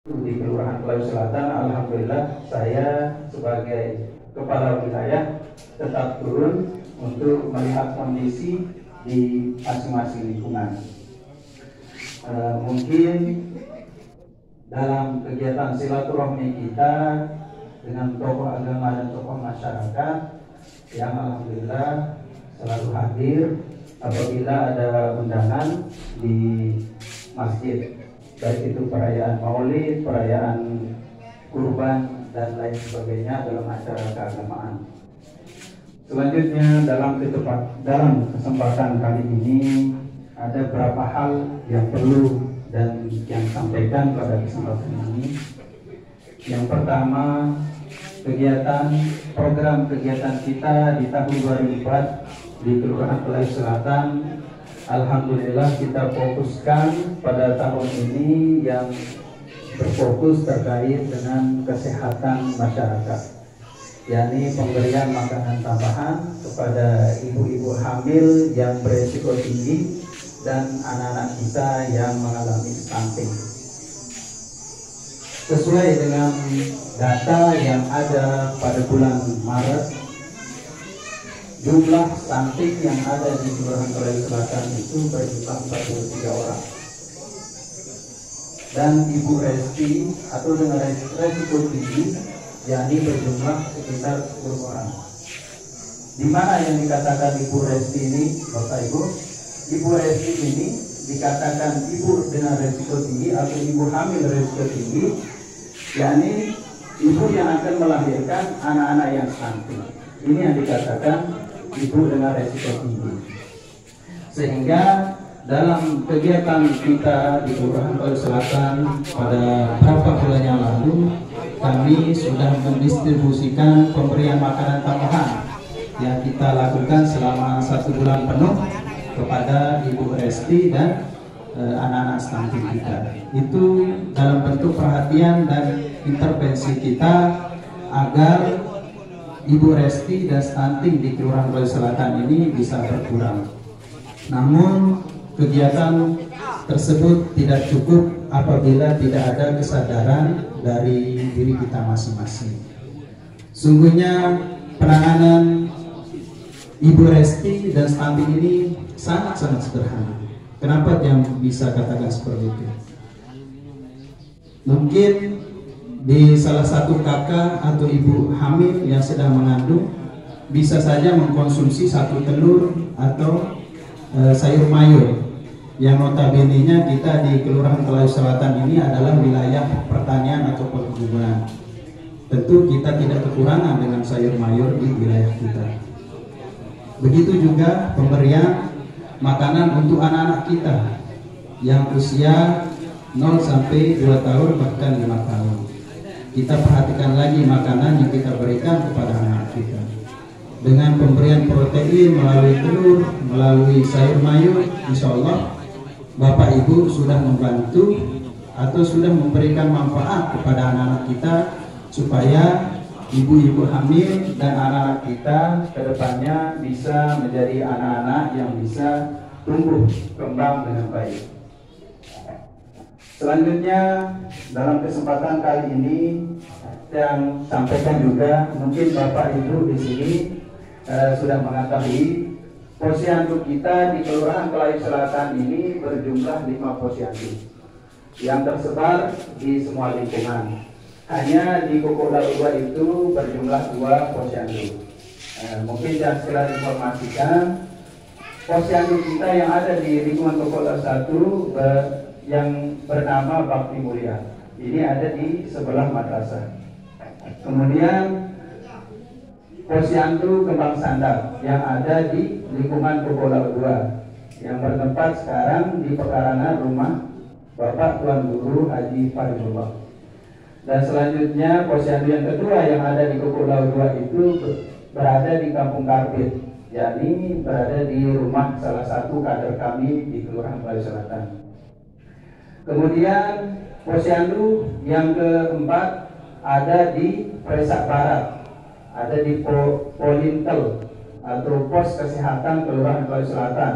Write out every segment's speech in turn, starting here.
Di Kelurahan Melayu Selatan, alhamdulillah saya sebagai kepala wilayah tetap turun untuk melihat kondisi di masing-masing lingkungan. Mungkin dalam kegiatan silaturahmi kita dengan tokoh agama dan tokoh masyarakat yang alhamdulillah selalu hadir apabila ada undangan di masjid, baik itu perayaan Maulid, perayaan kurban dan lain sebagainya dalam acara keagamaan. Selanjutnya dalam kesempatan kali ini ada beberapa hal yang perlu dan yang sampaikan pada kesempatan ini. Yang pertama, program kegiatan kita di tahun 2004 di Kelurahan Melayu Selatan, alhamdulillah kita fokuskan pada tahun ini yang berfokus terkait dengan kesehatan masyarakat, yakni pemberian makanan tambahan kepada ibu-ibu hamil yang beresiko tinggi dan anak-anak kita yang mengalami stunting. Sesuai dengan data yang ada pada bulan Maret, jumlah stunting yang ada di Kelurahan Melayu Selatan itu berjumlah 43 orang. Dan Ibu Resti atau dengan resiko tinggi, yakni berjumlah sekitar 10 orang. Di mana yang dikatakan Ibu Resti ini, Bapak Ibu? Ibu Resti ini dikatakan ibu dengan resiko tinggi atau ibu hamil resiko tinggi, yakni ibu yang akan melahirkan anak-anak yang stunting. Ini yang dikatakan ibu dengan resiko tinggi. Sehingga dalam kegiatan kita di Kelurahan Melayu Selatan pada beberapa bulan yang lalu, kami sudah mendistribusikan pemberian makanan tambahan yang kita lakukan selama 1 bulan penuh kepada Ibu Resti dan anak-anak stunting kita. Itu dalam bentuk perhatian dan intervensi kita agar Ibu Resti dan stunting di Kelurahan Melayu Selatan ini bisa berkurang. Namun kegiatan tersebut tidak cukup apabila tidak ada kesadaran dari diri kita masing-masing. Sungguhnya penanganan Ibu Resti dan stunting ini sangat-sangat sederhana. Kenapa yang bisa katakan seperti itu? Mungkin di salah satu kakak atau ibu hamil yang sedang mengandung bisa saja mengkonsumsi 1 telur atau sayur mayur, yang notabene-nya kita di Kelurahan Melayu Selatan ini adalah wilayah pertanian atau perkebunan. Tentu kita tidak kekurangan dengan sayur mayur di wilayah kita. Begitu juga pemberian makanan untuk anak-anak kita yang usia 0 sampai 2 tahun bahkan 5 tahun. Kita perhatikan lagi makanan yang kita berikan kepada anak kita. Dengan pemberian protein melalui telur, melalui sayur mayur, insya Allah Bapak Ibu sudah membantu atau sudah memberikan manfaat kepada anak-anak kita supaya ibu-ibu hamil dan anak-anak kita ke depannya bisa menjadi anak-anak yang bisa tumbuh kembang dengan baik. Selanjutnya dalam kesempatan kali ini yang sampaikan juga, mungkin Bapak Ibu di sini sudah mengetahui posyandu kita di Kelurahan Melayu Selatan ini berjumlah 5 posyandu yang tersebar di semua lingkungan. Hanya di Kokoda 2 itu berjumlah 2 posyandu. Mungkin saya sekedar informasikan, posyandu kita yang ada di lingkungan Kokoda 1 yang bernama Bakti Mulia. Ini ada di sebelah madrasah. Kemudian posyandu Kembang Sandal yang ada di lingkungan Kokoda 2 yang bertempat sekarang di pekarangan rumah Bapak Tuan Guru Haji Faridullah. Dan selanjutnya posyandu yang kedua yang ada di Kokoda 2 itu berada di Kampung Karbit, yakni berada di rumah salah satu kader kami di Kelurahan Melayu Selatan. Kemudian posyandu yang keempat ada di Presak Barat, ada di Polintel atau Pos Kesehatan Kelurahan Melayu Selatan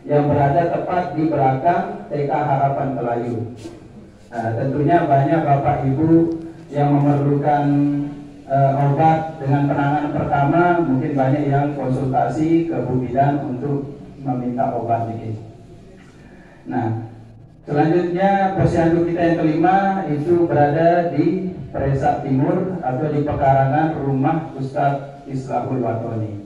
yang berada tepat di belakang TK Harapan Melayu. Tentunya banyak Bapak Ibu yang memerlukan obat dengan penanganan pertama, mungkin banyak yang konsultasi ke Bu Bidan untuk meminta obat ini. Nah, selanjutnya posyandu kita yang kelima itu berada di Presak Timur atau di pekarangan rumah Ustadz Islahul Watoni.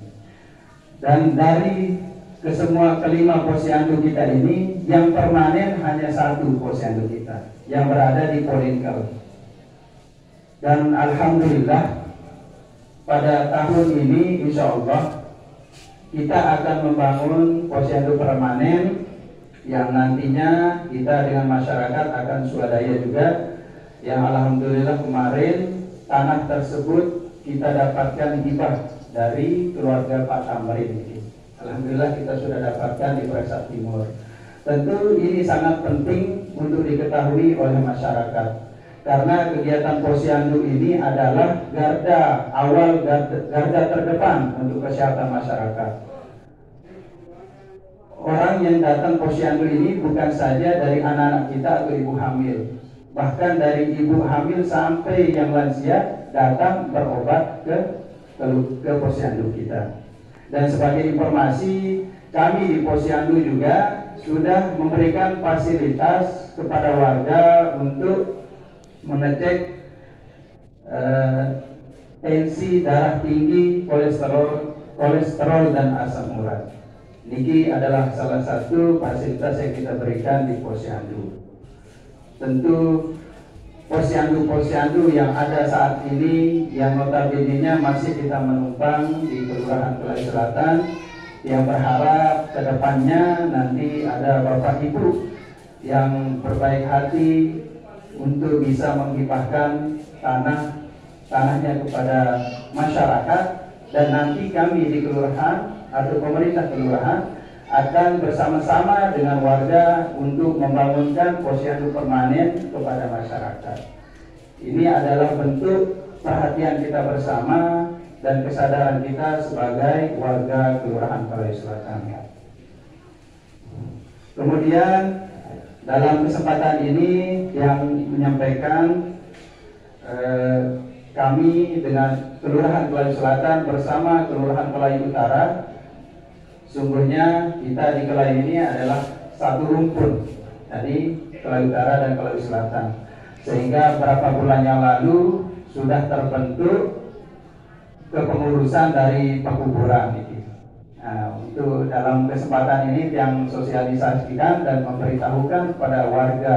Dan dari kesemua kelima posyandu kita ini, yang permanen hanya satu posyandu kita yang berada di Polinkel. Dan alhamdulillah pada tahun ini insya Allah kita akan membangun posyandu permanen yang nantinya kita dengan masyarakat akan swadaya juga, yang alhamdulillah kemarin tanah tersebut kita dapatkan hibah dari keluarga Pak Tamrin ini. Alhamdulillah kita sudah dapatkan di Presak Timur. Tentu ini sangat penting untuk diketahui oleh masyarakat, karena kegiatan posyandu ini adalah garda awal, garda terdepan untuk kesehatan masyarakat. Orang yang datang posyandu ini bukan saja dari anak-anak kita atau ibu hamil, bahkan dari ibu hamil sampai yang lansia datang berobat ke posyandu kita. Dan sebagai informasi, kami di posyandu juga sudah memberikan fasilitas kepada warga untuk mengecek tensi, darah tinggi, kolesterol dan asam urat. Niki adalah salah satu fasilitas yang kita berikan di posyandu. Tentu posyandu yang ada saat ini yang notabene-nya masih kita menumpang di Kelurahan Kelai Selatan, yang berharap kedepannya nanti ada Bapak Ibu yang berbaik hati untuk bisa menghibahkan tanahnya kepada masyarakat, dan nanti kami di kelurahan atau pemerintah kelurahan akan bersama-sama dengan warga untuk membangunkan posyandu permanen kepada masyarakat. Ini adalah bentuk perhatian kita bersama dan kesadaran kita sebagai warga Kelurahan Kelai Selatan. Kemudian dalam kesempatan ini yang menyampaikan kami dengan Kelurahan Kelai Selatan bersama Kelurahan Kelai Utara, sungguhnya kita di Kelai ini adalah satu rumpun, jadi Kelai Utara dan Kelai Selatan, sehingga beberapa bulan yang lalu sudah terbentuk kepengurusan dari pekuburan ini. Nah, untuk dalam kesempatan ini yang sosialisasikan dan memberitahukan kepada warga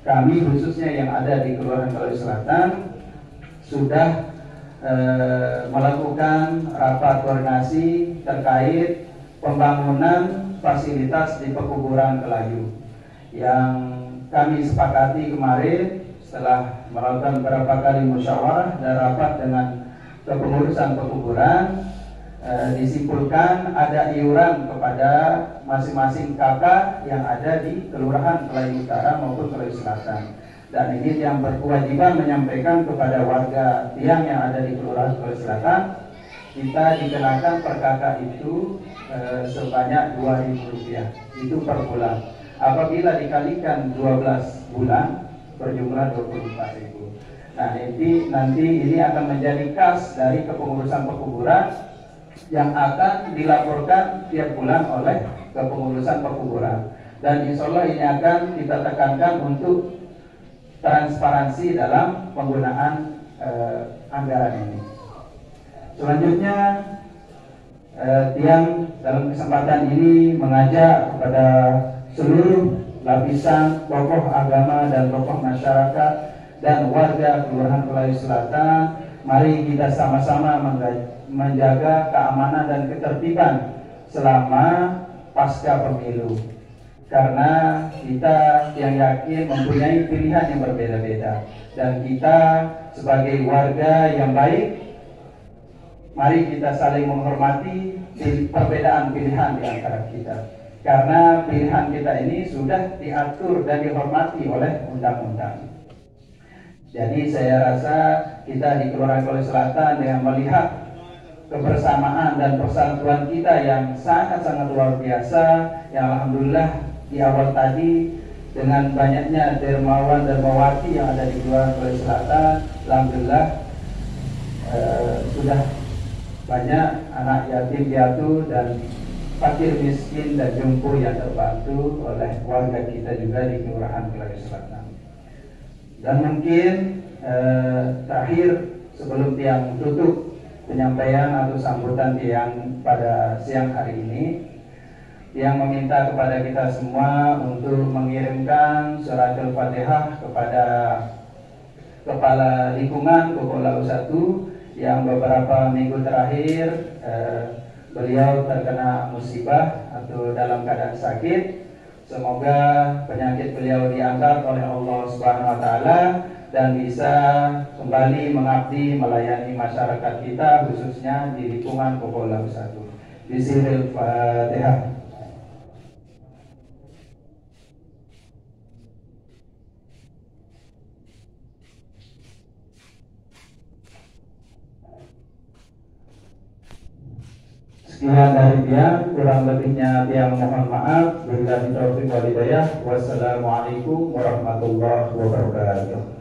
kami khususnya yang ada di Kelurahan Kelai Selatan sudah melakukan rapat koordinasi terkait pembangunan fasilitas di pekuburan Kelayu yang kami sepakati kemarin setelah melakukan beberapa kali musyawarah dan rapat dengan kepengurusan pekuburan. Disimpulkan ada iuran kepada masing-masing kakak yang ada di Kelurahan Kelai Utara maupun Kelai Selatan, dan ini yang berkewajiban menyampaikan kepada warga tiang yang ada di Kelurahan Kelai Selatan, kita dikenakan per kakak itu sebanyak Rp2.000 itu per bulan. Apabila dikalikan 12 bulan berjumlah Rp24.000. Nah, nanti ini akan menjadi kas dari kepengurusan pekuburan yang akan dilaporkan tiap bulan oleh kepengurusan pekuburan, dan insya Allah ini akan kita tekankan untuk transparansi dalam penggunaan anggaran ini. Selanjutnya tiang dalam kesempatan ini mengajak kepada seluruh lapisan tokoh agama dan tokoh masyarakat dan warga Kelurahan Kelai Selatan, mari kita sama-sama menjaga keamanan dan ketertiban selama pasca pemilu, karena kita yang yakin mempunyai pilihan yang berbeda-beda, dan kita sebagai warga yang baik, mari kita saling menghormati perbedaan pilihan di antara kita, karena pilihan kita ini sudah diatur dan dihormati oleh undang-undang. Jadi saya rasa kita di Kelurahan Kelai Selatan dengan melihat kebersamaan dan persatuan kita yang sangat-sangat luar biasa, yang alhamdulillah di awal tadi dengan banyaknya dermawan dermawati yang ada di Kelurahan Sulawesi Selatan, alhamdulillah sudah banyak anak yatim piatu dan fakir miskin dan jompo yang terbantu oleh warga kita juga di Kelurahan Sulawesi Selatan. Dan mungkin terakhir sebelum Tiang tutup penyampaian atau sambutan Tiang pada siang hari ini, yang meminta kepada kita semua untuk mengirimkan surat Al-Fatihah kepada Kepala Lingkungan Kokolau 1 yang beberapa minggu terakhir beliau terkena musibah atau dalam keadaan sakit. Semoga penyakit beliau diangkat oleh Allah Subhanahu wa taala dan bisa kembali mengabdi melayani masyarakat kita khususnya di lingkungan Kokolau 1. Bismillahirrahmanirrahim. Sekian dari Tiang, kurang lebihnya Tiang mohon maaf. Wabillahi taufiq wal hidayah. Wassalamualaikum warahmatullahi wabarakatuh.